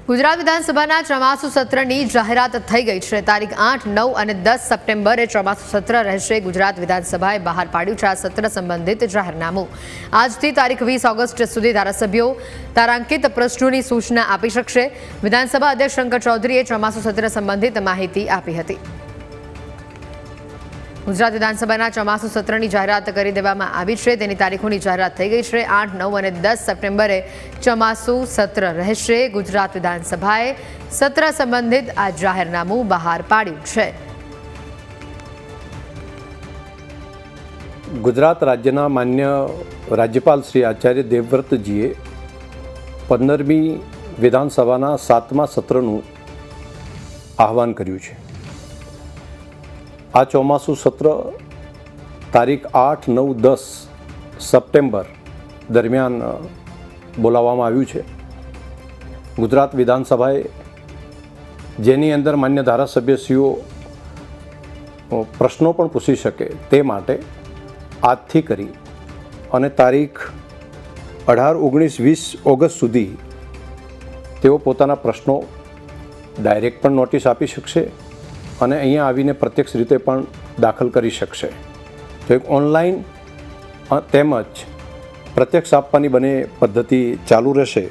ગુજરાત વિધાનસભાના ચોમાસુ સત્રની જાહેરાત થઈ ગઈ છે। તારીખ 8, 9 અને 10 સપ્ટેમ્બરે ચોમાસુ સત્ર રહેશે। ગુજરાત વિધાનસભાએ બહાર પાડ્યું છે આ સત્ર સંબંધિત જાહેરનામું। આજથી તારીખ 20 ઓગસ્ટ સુધી ધારાસભ્યો તારાંકિત પ્રશ્નોની સૂચના આપી શકશે। વિધાનસભા અધ્યક્ષ શંકર ચૌધરીએ ચોમાસુ સત્ર સંબંધિત માહિતી આપી હતી। ગુજરાત વિધાનસભાના ચોમાસુ સત્રની જાહેરાત કરી દેવામાં આવી છે। તેની તારીખોની જાહેરાત થઈ ગઈ છે। 8, 9 અને 10 સપ્ટેમ્બરે ચોમાસુ સત્ર રહેશે। ગુજરાત વિધાનસભાએ સત્ર સંબંધિત આ જાહેરનામું બહાર પાડ્યું છે। ગુજરાત રાજ્યના માન્ય રાજ્યપાલ શ્રી આચાર્ય દેવવ્રતજીએ 15મી વિધાનસભાના 7મા સત્રનું આહવાન કર્યું છે। આ ચોમાસુ સત્ર તારીખ 8, 9, 10 સપ્ટેમ્બર દરમિયાન બોલાવવામાં આવ્યું છે। ગુજરાત વિધાનસભાએ જેની અંદર માન્ય ધારાસભ્યશ્રીઓ પ્રશ્નો પણ પૂછી શકે તે માટે આજથી કરી અને તારીખ 18, 19, 20 ઓગસ્ટ સુધી તેઓ પોતાના પ્રશ્નો ડાયરેક્ટ પણ નોટિસ આપી શકશે અને અહીંયા આવીને પ્રત્યક્ષ રીતે પણ દાખલ કરી શકશે। તો એક ઓનલાઈન તેમજ પ્રત્યક્ષ આપવાની બંને પદ્ધતિ ચાલુ રહેશે।